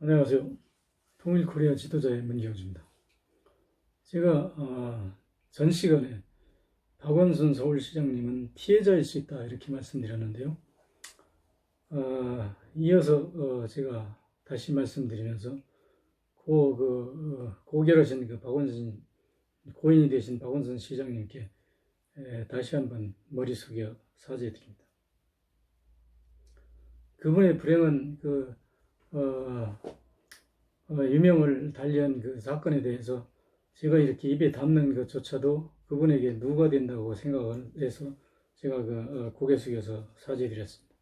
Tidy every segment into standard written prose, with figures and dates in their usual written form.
안녕하세요. 통일코리아 지도자의 문경주입니다. 제가 전 시간에 박원순 서울시장님은 피해자일 수 있다 이렇게 말씀드렸는데요. 이어서 제가 다시 말씀드리면서 고결하신 박원순 고인이 되신 박원순 시장님께 다시 한번 머리 숙여 사죄드립니다. 그분의 불행한 유명을 달리한 그 사건에 대해서 제가 이렇게 입에 담는 것조차도 그분에게 누가 된다고 생각을 해서 제가 고개 숙여서 사죄드렸습니다.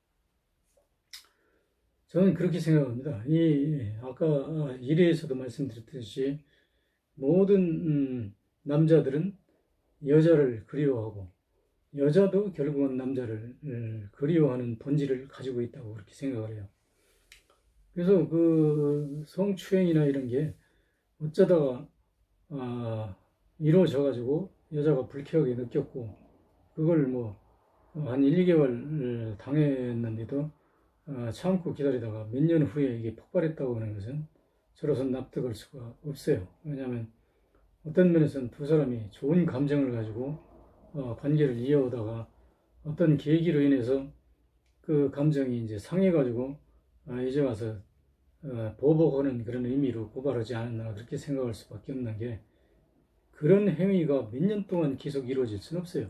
저는 그렇게 생각합니다. 아까 1회에서도 말씀드렸듯이 모든 남자들은 여자를 그리워하고 여자도 결국은 남자를 그리워하는 본질을 가지고 있다고 그렇게 생각을 해요. 그래서 성추행이나 이런 게 어쩌다가 이루어져가지고 여자가 불쾌하게 느꼈고 그걸 한 1, 2개월 당했는데도 참고 기다리다가 몇 년 후에 이게 폭발했다고 하는 것은 저로서는 납득할 수가 없어요. 왜냐하면 어떤 면에서는 두 사람이 좋은 감정을 가지고 관계를 이어오다가 어떤 계기로 인해서 그 감정이 이제 상해가지고 이제 와서 보복하는 그런 의미로 고발하지 않았나 그렇게 생각할 수밖에 없는 게 그런 행위가 몇 년 동안 계속 이루어질 수는 없어요.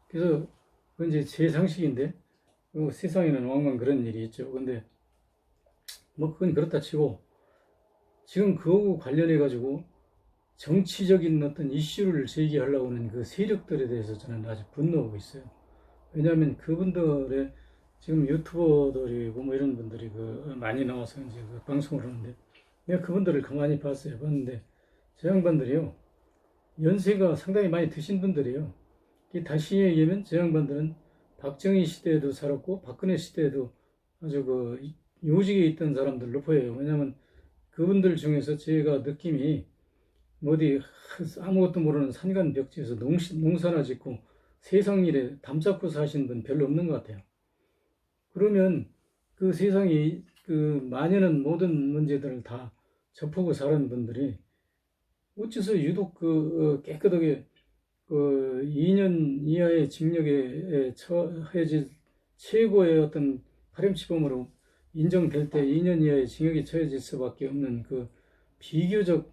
그래서 그건 이제 제 상식인데 세상에는 왕왕 그런 일이 있죠. 근데 그건 그렇다 치고 지금 그거하고 관련해 가지고 정치적인 어떤 이슈를 제기하려고 하는 그 세력들에 대해서 저는 아주 분노하고 있어요. 왜냐하면 그분들의 지금 유튜버들이고 이런 분들이 많이 나와서 이제 방송을 하는데 내가 그분들을 가만히 봤는데 저 양반들이요 연세가 상당히 많이 드신 분들이에요. 다시 얘기하면 저 양반들은 박정희 시대에도 살았고 박근혜 시대에도 아주 요직에 있던 사람들로 보여요. 왜냐하면 그분들 중에서 제가 느낌이 어디 아무것도 모르는 산간벽지에서 농사나 짓고 세상 일에 담쌓고 사신 분 별로 없는 것 같아요. 그러면 그 세상이 만연한 모든 문제들을 다 접하고 사는 분들이 어째서 유독 깨끗하게 2년 이하의 징역에 처해질 최고의 어떤 파렴치범으로 인정될 때 2년 이하의 징역에 처해질 수밖에 없는 비교적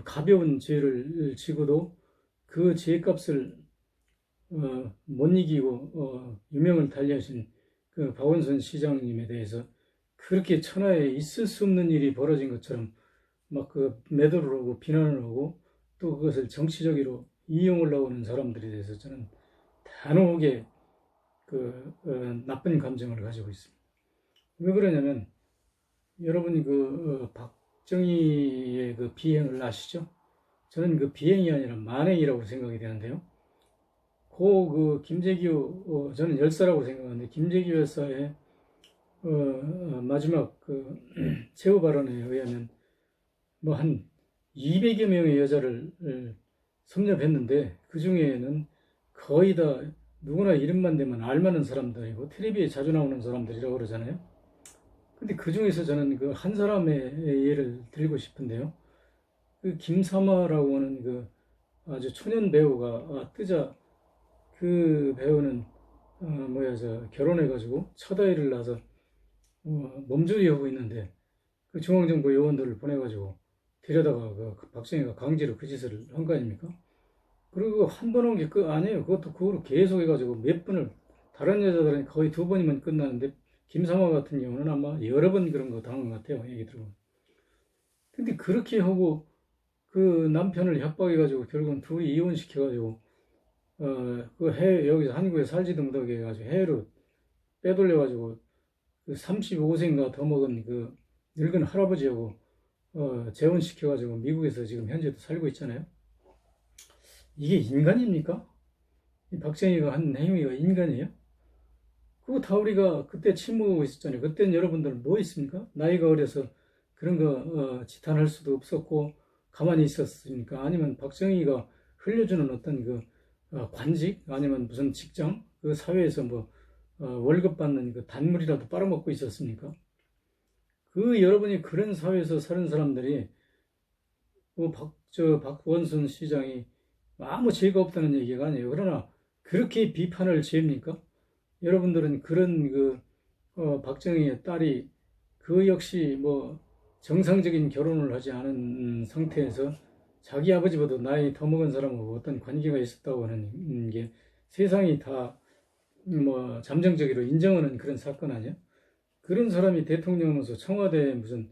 가벼운 죄를 지고도 그 죄값을 못 이기고 유명을 달리하신 박원순 시장님에 대해서 그렇게 천하에 있을 수 없는 일이 벌어진 것처럼 매도를 하고 비난을 하고 또 그것을 정치적으로 이용을 하는 사람들에 대해서 저는 단호하게 나쁜 감정을 가지고 있습니다. 왜 그러냐면 여러분이 박정희의 비행을 아시죠? 저는 비행이 아니라 만행이라고 생각이 되는데요. 김재규 저는 열사라고 생각하는데 김재규 열사의 마지막 최후 발언에 의하면 한 200여 명의 여자를 섭렵했는데 그 중에는 거의 다 누구나 이름만 대면 알만한 사람들이고 텔레비에 자주 나오는 사람들이라고 그러잖아요. 근데 그 중에서 저는 한 사람의 예를 들고 싶은데요. 김사마라고 하는 아주 초년 배우가 뜨자 그 배우는 결혼해가지고 첫 아이를 낳아서 몸조리하고 있는데 중앙정부 요원들을 보내가지고 데려다가 박정희가 강제로 그 짓을 한 거 아닙니까? 그리고 한 번 한 게 아니에요. 그것도 그거로 계속 해가지고 몇 번을 다른 여자들은 거의 2번이면 끝나는데 김사마 같은 경우는 아마 여러 번 그런 거 당한 것 같아요. 얘기 들어보면. 근데 그렇게 하고 남편을 협박해가지고 결국은 둘이 이혼시켜가지고 여기서 한국에 살지도 못하게 해가지고 해외로 빼돌려가지고 35세인가 더 먹은 늙은 할아버지하고 재혼시켜가지고 미국에서 지금 현재도 살고 있잖아요. 이게 인간입니까? 박정희가 한 행위가 인간이에요? 그거 다 우리가 그때 침묵하고 있었잖아요. 그때는 여러분들 뭐 있습니까? 나이가 어려서 그런 거 지탄할 수도 없었고 가만히 있었으니까. 아니면 박정희가 흘려주는 어떤 관직 아니면 무슨 직장 사회에서 월급 받는 단물이라도 빨아먹고 있었습니까? 그 여러분이 그런 사회에서 사는 사람들이 뭐 박원순 시장이 아무 죄가 없다는 얘기가 아니에요. 그러나 그렇게 비판을 죄입니까? 여러분들은 그런 박정희의 딸이 그 역시 뭐 정상적인 결혼을 하지 않은 상태에서 자기 아버지보다 나이 더 먹은 사람하고 어떤 관계가 있었다고 하는 게 세상이 다 뭐 잠정적으로 인정하는 그런 사건 아니야? 그런 사람이 대통령으로서 청와대에 무슨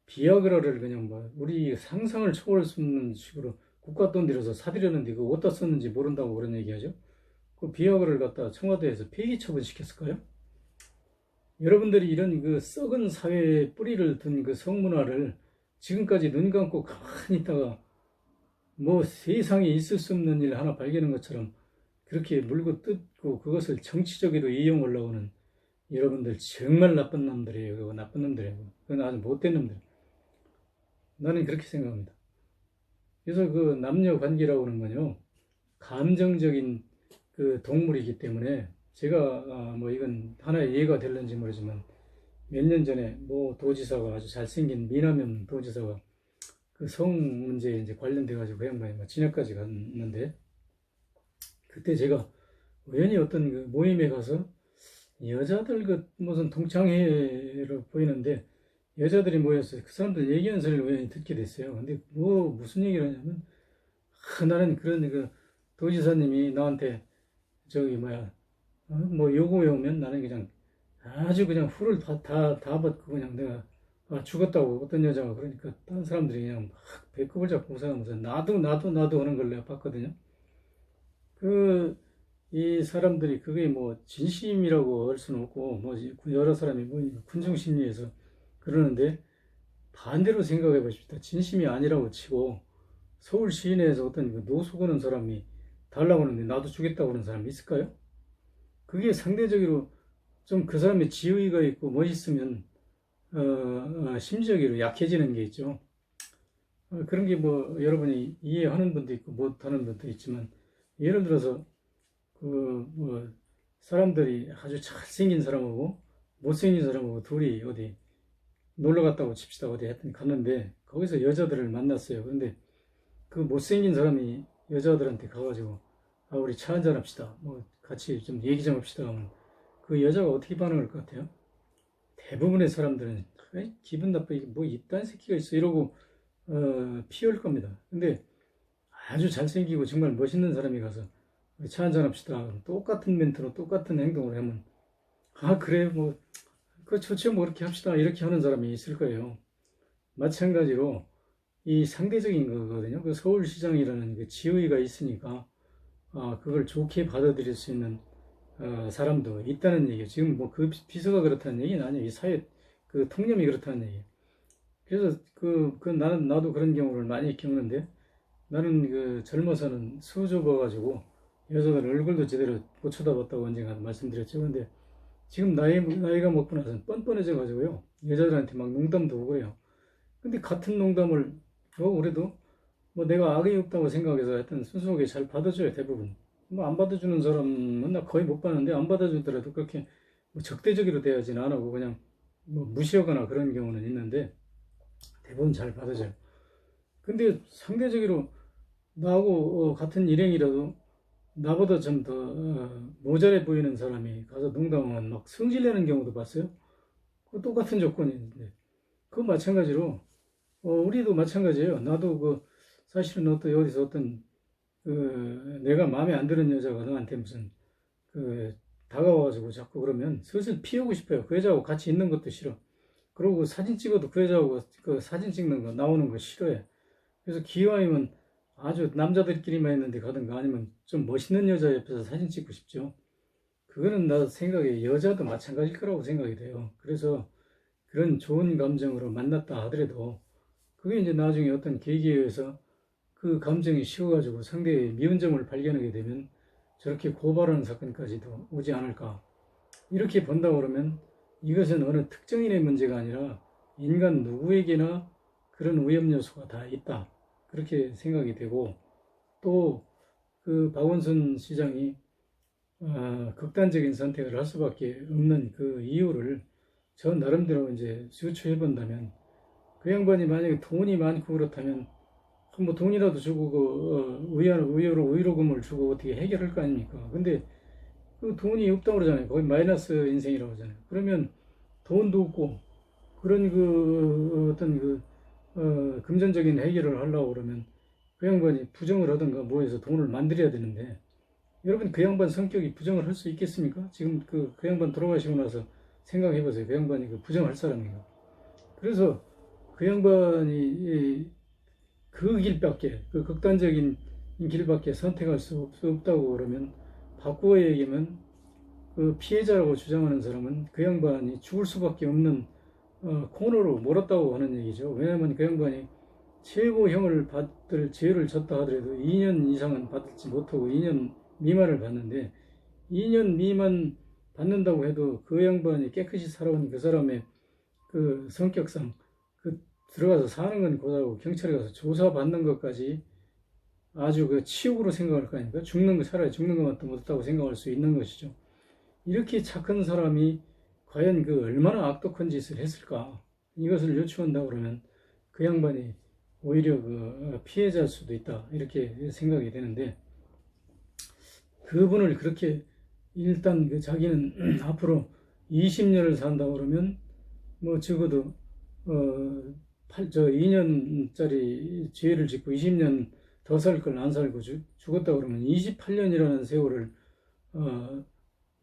비아그라를 그냥 뭐 우리 상상을 초월할 수 없는 식으로 국가 돈 들여서 사들였는데 그거 어디다 썼는지 모른다고 그런 얘기하죠. 그 비아그라를 갖다 청와대에서 폐기 처분시켰을까요? 여러분들이 이런 그 썩은 사회에 뿌리를 둔 그 성문화를 지금까지 눈 감고 가만히 있다가 뭐 세상에 있을 수 없는 일 하나 발견한 것처럼 그렇게 물고 뜯고 그것을 정치적으로 이용하려고 하는 여러분들 정말 나쁜 놈들이에요. 그거 나쁜 놈들이에요. 그건 아주 못된 놈들. 나는 그렇게 생각합니다. 그래서 그 남녀 관계라고 하는 건요, 감정적인 그 동물이기 때문에 제가 뭐 이건 하나의 예가 될는지 모르지만 몇 년 전에 뭐 도지사가 아주 잘생긴 미남형 도지사가 그 성 문제에 이제 관련돼 가지고 그 양반이 뭐 진역까지 갔는데 그때 제가 우연히 어떤 그 모임에 가서 여자들 그 무슨 동창회로 보이는데 여자들이 모였어요. 그 사람들 얘기하는 소리를 우연히 듣게 됐어요. 근데 뭐 무슨 얘기를 하냐면 나는 그런 그 도지사님이 나한테 저기 뭐야 뭐 요구해 오면 나는 그냥 아주 그냥 후를 다 받고 그냥 내가 죽었다고 어떤 여자가 그러니까 다른 사람들이 그냥 막 배꼽을 잡고 웃어가면서 나도 하는 걸 내가 봤거든요. 그 이 사람들이 그게 뭐 진심이라고 할 수는 없고 뭐 여러 사람이 뭐 군중심리에서 그러는데 반대로 생각해 보십시다. 진심이 아니라고 치고 서울 시내에서 어떤 그 노숙 하는 사람이 달라고 하는데 나도 주겠다고 하는 사람이 있을까요? 그게 상대적으로 좀 그 사람의 지위가 있고 멋있으면 심리적으로 약해지는 게 있죠. 그런 게 뭐 여러분이 이해하는 분도 있고 못하는 분도 있지만 예를 들어서 그 뭐 사람들이 아주 잘생긴 사람하고 못생긴 사람하고 둘이 어디 놀러 갔다고 칩시다. 어디 하여튼 갔는데 거기서 여자들을 만났어요. 그런데 그 못생긴 사람이 여자들한테 가가지고 우리 차 한잔 합시다. 뭐 같이 좀 얘기 좀 합시다 하면 그 여자가 어떻게 반응할 것 같아요? 대부분의 사람들은 기분 나쁘게 뭐 이딴 새끼가 있어 이러고 피할 겁니다. 근데 아주 잘생기고 정말 멋있는 사람이 가서 우리 차 한잔 합시다. 똑같은 멘트로 똑같은 행동을 하면 그래 뭐 그 좋죠 뭐 그렇게 합시다 이렇게 하는 사람이 있을 거예요. 마찬가지로 이 상대적인 거거든요. 그 서울시장이라는 그 지위가 있으니까 그걸 좋게 받아들일 수 있는 사람도 있다는 얘기예요. 지금 뭐 그 비서가 그렇다는 얘기는 아니에요. 이 사회 그 통념이 그렇다는 얘기예요. 그래서 나도 그런 경우를 많이 겪는데 나는 그 젊어서는 수줍어가지고 여자들 얼굴도 제대로 못 쳐다봤다고 언젠가 말씀드렸죠. 근데 지금 나이가 먹고 나서는 뻔뻔해져가지고요. 여자들한테 막 농담도 오고 그래요. 근데 같은 농담을 우리도 뭐 내가 악의 없다고 생각해서 하여튼 순수하게 잘 받아줘요. 대부분. 뭐 안 받아주는 사람은 나 거의 못 봤는데 안 받아주더라도 그렇게 뭐 적대적으로 대하지는 안 하고 그냥 뭐 무시하거나 그런 경우는 있는데 대부분 잘 받아줘요. 근데 상대적으로 나하고 같은 일행이라도 나보다 좀 더 모자래 보이는 사람이 가서 농담하면 막 성질내는 경우도 봤어요. 그 똑같은 조건인데 그 마찬가지로 우리도 마찬가지예요. 나도 그 사실은 어디서 어떤 내가 마음에 안 드는 여자가 너한테 무슨 다가와가지고 자꾸 그러면 슬슬 피우고 싶어요. 그 여자하고 같이 있는 것도 싫어. 그리고 사진 찍어도 그 여자하고 그 사진 찍는 거 나오는 거 싫어해. 그래서 기왕이면 아주 남자들끼리만 있는데 가든가 아니면 좀 멋있는 여자 옆에서 사진 찍고 싶죠. 그거는 나 생각에 여자도 마찬가지일 거라고 생각이 돼요. 그래서 그런 좋은 감정으로 만났다 하더라도 그게 이제 나중에 어떤 계기에 의해서 그 감정이 식어가지고 상대의 미운 점을 발견하게 되면 저렇게 고발하는 사건까지도 오지 않을까. 이렇게 본다 그러면 이것은 어느 특정인의 문제가 아니라 인간 누구에게나 그런 오염 요소가 다 있다. 그렇게 생각이 되고 또 그 박원순 시장이 극단적인 선택을 할 수밖에 없는 그 이유를 저 나름대로 이제 유추해 본다면 그 양반이 만약에 돈이 많고 그렇다면 뭐 돈이라도 주고 의료금을 주고 어떻게 해결할 거 아닙니까? 근데 그 돈이 없다고 그러잖아요. 거의 마이너스 인생이라고 하잖아요. 그러면 돈도 없고 그런 그 어떤 그 금전적인 해결을 하려고 그러면 그 양반이 부정을 하든가 뭐 해서 돈을 만들어야 되는데 여러분 그 양반 성격이 부정을 할 수 있겠습니까? 지금 그 양반 돌아가시고 나서 생각해 보세요. 그 양반이 그 부정할 사람인가? 그래서 그 양반이 그 길밖에 그 극단적인 길밖에 선택할 수 없다고 그러면 바꾸어 얘기하면 그 피해자라고 주장하는 사람은 그 양반이 죽을 수밖에 없는 코너로 몰았다고 하는 얘기죠. 왜냐하면 그 양반이 최고형을 받을 죄를 졌다 하더라도 2년 이상은 받지 못하고 2년 미만을 받는데 2년 미만 받는다고 해도 그 양반이 깨끗이 살아온 그 사람의 그 성격상 그 들어가서 사는 건 고사하고 경찰에 가서 조사받는 것까지 아주 그 치욕으로 생각할 거 아닙니까? 죽는 거 차라리 죽는 것만 더 못했다고 생각할 수 있는 것이죠. 이렇게 착한 사람이 과연 그 얼마나 악독한 짓을 했을까? 이것을 요추한다 그러면 그 양반이 오히려 그 피해자일 수도 있다 이렇게 생각이 되는데 그분을 그렇게 일단 그 자기는 앞으로 20년을 산다 그러면 뭐 적어도 2년짜리 죄를 짓고 20년 더 살 걸 안 살고 죽었다 그러면 28년이라는 세월을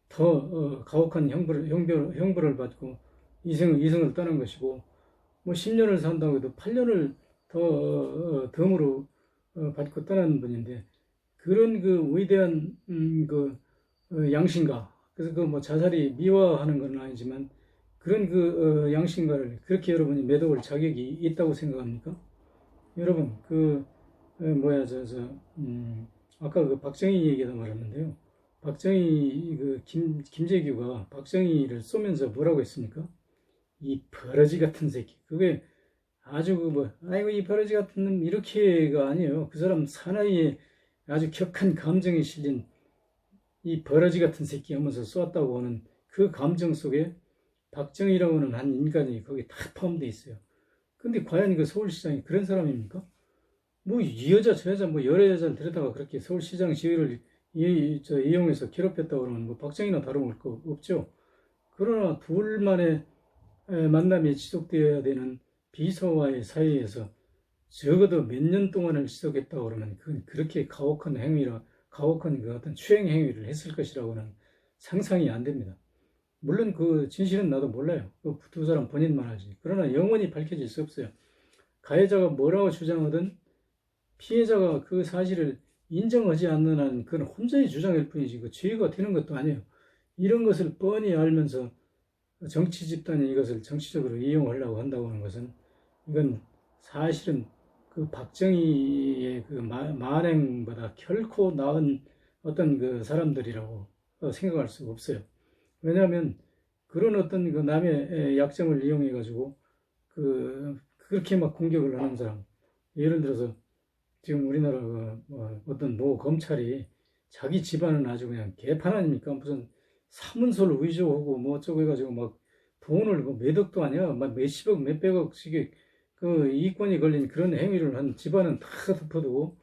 더 가혹한 형벌을 받고 이승을 떠난 것이고 뭐 10년을 산다고 해도 8년을 더 덤으로 받고 떠난 분인데 그런 그 위대한 양심가 그래서 그 뭐 자살이 미화하는 건 아니지만 그런 그 양심가를 그렇게 여러분이 매도할 자격이 있다고 생각합니까? 여러분 아까 그 박정희 얘기도 말했는데요. 박정희 김재규가 박정희를 쏘면서 뭐라고 했습니까? 이 버러지 같은 새끼. 그게 아주 아이고 이 버러지 같은 놈 이렇게가 아니에요. 그 사람 사나이에 아주 격한 감정이 실린 이 버러지 같은 새끼 하면서 쏘았다고 하는 그 감정 속에 박정희라고 하는 한 인간이 거기 다 포함되어 있어요. 근데 과연 그 서울시장이 그런 사람입니까? 뭐 이 여자 저 여자 뭐 여러 여자를 데려다가 그렇게 서울시장 지위를 이용해서 괴롭혔다고 그러면 뭐 박정희나 다름을 거 없죠. 그러나 둘만의 만남이 지속되어야 되는 비서와의 사이에서 적어도 몇 년 동안을 지속했다고 그러면 그건 그렇게 가혹한 그 어떤 추행 행위를 했을 것이라고는 상상이 안 됩니다. 물론 그 진실은 나도 몰라요. 그 두 사람 본인만 알지. 그러나 영원히 밝혀질 수 없어요. 가해자가 뭐라고 주장하든 피해자가 그 사실을 인정하지 않는 한 그건 혼자의 주장일 뿐이지 그 죄가 되는 것도 아니에요. 이런 것을 뻔히 알면서 정치 집단이 이것을 정치적으로 이용하려고 한다고 하는 것은 이건 사실은 그 박정희의 그 만행보다 결코 나은 어떤 그 사람들이라고 생각할 수가 없어요. 왜냐하면 그런 어떤 그 남의 약점을 이용해 가지고 그렇게 막 공격을 하는 사람, 예를 들어서 지금 우리나라 어떤 모 검찰이 자기 집안은 아주 그냥 개판 아닙니까? 무슨 사문서를 위조하고 뭐 어쩌고 해가지고 막 돈을 몇 억도 아니야, 막 몇십억, 몇백억씩의 그 이권이 걸린 그런 행위를 한 집안은 다 덮어두고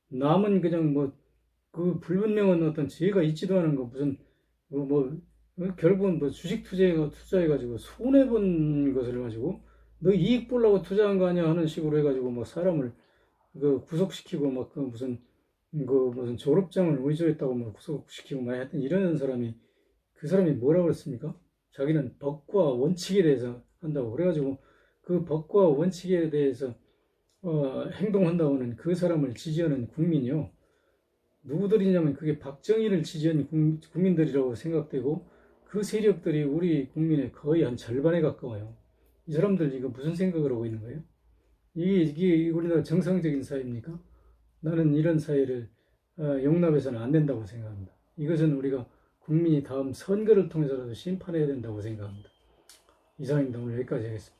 남은 그냥 그 불분명한 어떤 죄가 있지도 않은 거 무슨 결국은 주식 투자해가지고 손해본 것을 가지고 너 이익 보려고 투자한 거 아니야 하는 식으로 해가지고 뭐 사람을 구속시키고 무슨 졸업장을 위조했다고 뭐 구속시키고 막 하여튼 이런 사람이 그 사람이 뭐라고 그랬습니까? 자기는 법과 원칙에 대해서 한다고 그래가지고 그 법과 원칙에 대해서 행동한다고 하는 그 사람을 지지하는 국민이요. 누구들이냐면 그게 박정희를 지지하는 국민들이라고 생각되고 그 세력들이 우리 국민의 거의 한 절반에 가까워요. 이 사람들 이거 무슨 생각을 하고 있는 거예요? 이게 우리나라 정상적인 사회입니까? 나는 이런 사회를 용납해서는 안 된다고 생각합니다. 이것은 우리가 국민이 다음 선거를 통해서라도 심판해야 된다고 생각합니다. 이상입니다. 오늘 여기까지 하겠습니다.